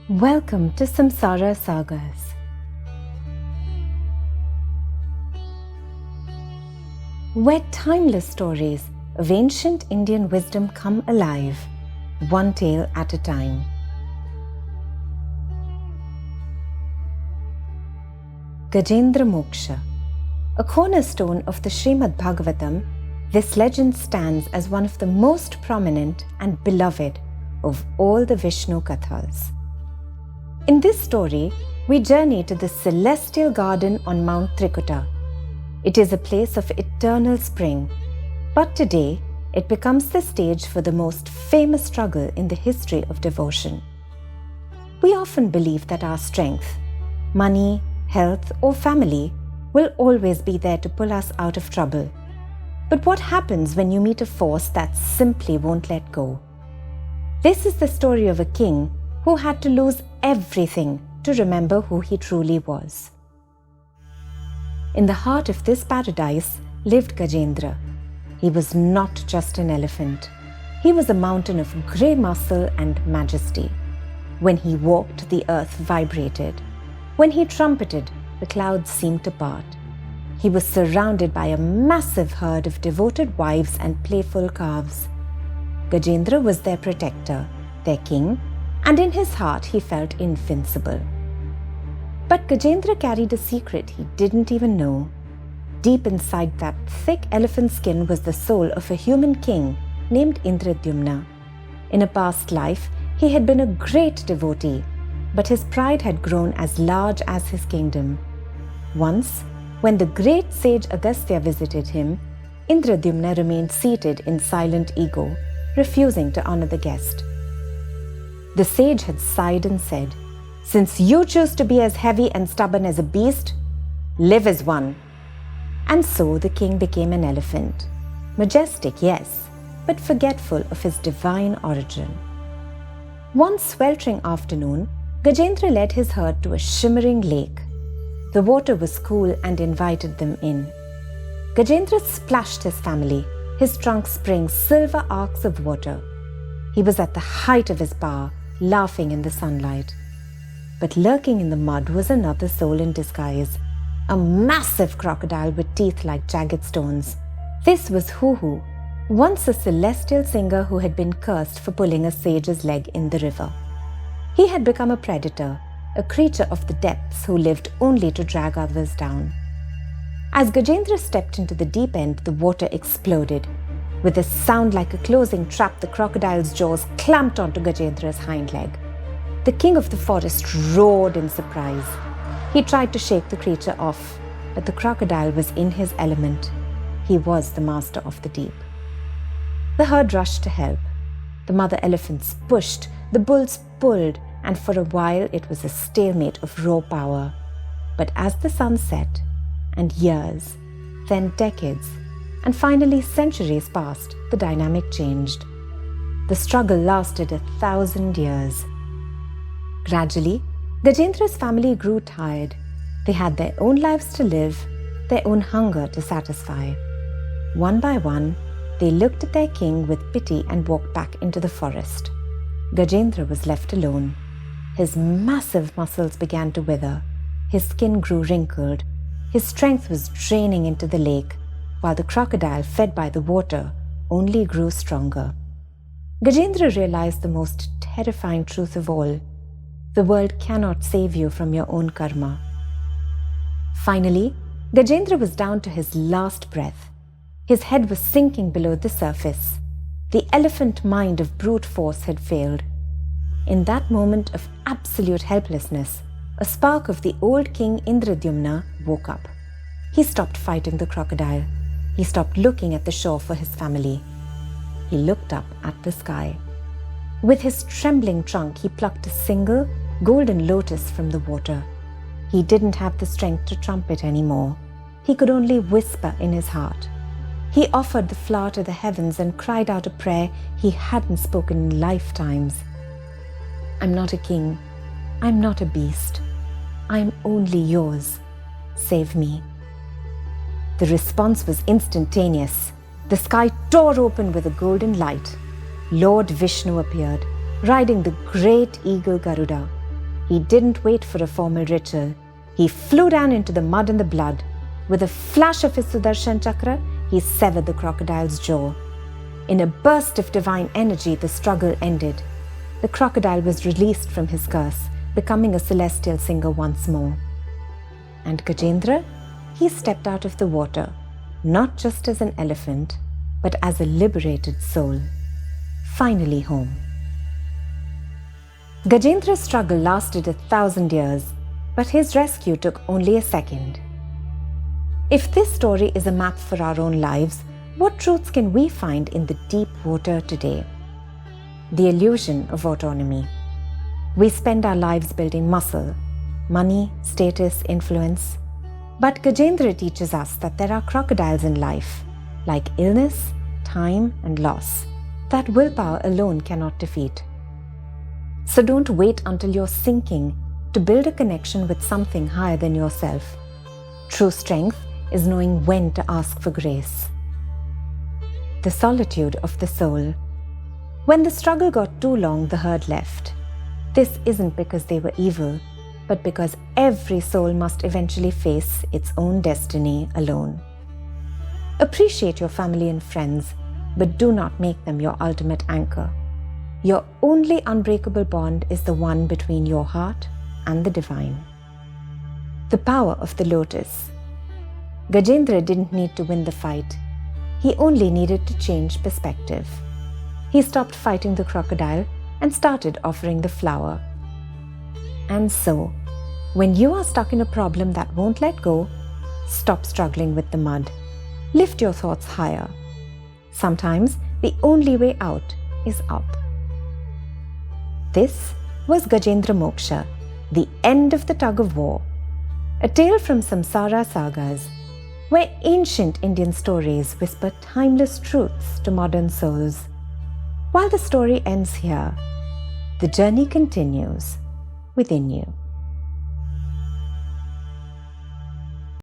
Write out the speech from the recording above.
Welcome to Samsara Sagas. Where timeless stories of ancient Indian wisdom come alive, one tale at a time. Gajendra Moksha. A cornerstone of the Srimad Bhagavatam, this legend stands as one of the most prominent and beloved of all the Vishnu Kathas. In this story, we journey to the celestial garden on Mount Trikuta. It is a place of eternal spring, but today it becomes the stage for the most famous struggle in the history of devotion. We often believe that our strength, money, health, or family will always be there to pull us out of trouble. But what happens when you meet a force that simply won't let go? This is the story of a king who had to lose everything to remember who he truly was. In the heart of this paradise lived Gajendra. He was not just an elephant. He was a mountain of grey muscle and majesty. When he walked, the earth vibrated. When he trumpeted, the clouds seemed to part. He was surrounded by a massive herd of devoted wives and playful calves. Gajendra was their protector, their king, and in his heart he felt invincible. But Gajendra carried a secret he didn't even know. Deep inside that thick elephant skin was the soul of a human king named Indradyumna. In a past life, he had been a great devotee, but his pride had grown as large as his kingdom. Once, when the great sage Agastya visited him, Indradyumna remained seated in silent ego, refusing to honor the guest. The sage had sighed and said, "Since you choose to be as heavy and stubborn as a beast, live as one." And so the king became an elephant. Majestic, yes, but forgetful of his divine origin. One sweltering afternoon, Gajendra led his herd to a shimmering lake. The water was cool and invited them in. Gajendra splashed his family, his trunk spraying silver arcs of water. He was at the height of his power, laughing in the sunlight. But lurking in the mud was another soul in disguise, a massive crocodile with teeth like jagged stones. This was Huhu, once a celestial singer who had been cursed for pulling a sage's leg in the river. He had become a predator, a creature of the depths who lived only to drag others down. As Gajendra stepped into the deep end, the water exploded. With a sound like a closing trap, the crocodile's jaws clamped onto Gajendra's hind leg. The king of the forest roared in surprise. He tried to shake the creature off, but the crocodile was in his element. He was the master of the deep. The herd rushed to help. The mother elephants pushed, the bulls pulled, and for a while it was a stalemate of raw power. But as the sun set, and years, then decades, and finally centuries passed, the dynamic changed. The struggle lasted 1,000 years. Gradually, Gajendra's family grew tired. They had their own lives to live, their own hunger to satisfy. One by one, they looked at their king with pity and walked back into the forest. Gajendra was left alone. His massive muscles began to wither. His skin grew wrinkled. His strength was draining into the lake, while the crocodile, fed by the water, only grew stronger. Gajendra realized the most terrifying truth of all. The world cannot save you from your own karma. Finally, Gajendra was down to his last breath. His head was sinking below the surface. The elephant mind of brute force had failed. In that moment of absolute helplessness, a spark of the old king Indradyumna woke up. He stopped fighting the crocodile. He stopped looking at the shore for his family. He looked up at the sky. With his trembling trunk, he plucked a single golden lotus from the water. He didn't have the strength to trumpet anymore. He could only whisper in his heart. He offered the flower to the heavens and cried out a prayer he hadn't spoken in lifetimes. "I'm not a king. I'm not a beast. I'm only yours. Save me." The response was instantaneous. The sky tore open with a golden light. Lord Vishnu appeared, riding the great eagle Garuda. He didn't wait for a formal ritual. He flew down into the mud and the blood. With a flash of his Sudarshan Chakra, he severed the crocodile's jaw. In a burst of divine energy, the struggle ended. The crocodile was released from his curse, becoming a celestial singer once more. And Gajendra, he stepped out of the water, not just as an elephant, but as a liberated soul, finally home. Gajendra's struggle lasted 1,000 years, but his rescue took only a second. If this story is a map for our own lives, what truths can we find in the deep water today? The illusion of autonomy. We spend our lives building muscle, money, status, influence. But Gajendra teaches us that there are crocodiles in life, like illness, time, and loss, that willpower alone cannot defeat. So don't wait until you're sinking to build a connection with something higher than yourself. True strength is knowing when to ask for grace. The solitude of the soul. When the struggle got too long, the herd left. This isn't because they were evil, but because every soul must eventually face its own destiny alone. Appreciate your family and friends, but do not make them your ultimate anchor. Your only unbreakable bond is the one between your heart and the divine. The power of the lotus. Gajendra didn't need to win the fight. He only needed to change perspective. He stopped fighting the crocodile and started offering the flower. And so, when you are stuck in a problem that won't let go, stop struggling with the mud. Lift your thoughts higher. Sometimes the only way out is up. This was Gajendra Moksha, the end of the Tug-of-War, a tale from Samsara Sagas, where ancient Indian stories whisper timeless truths to modern souls. While the story ends here, the journey continues within you.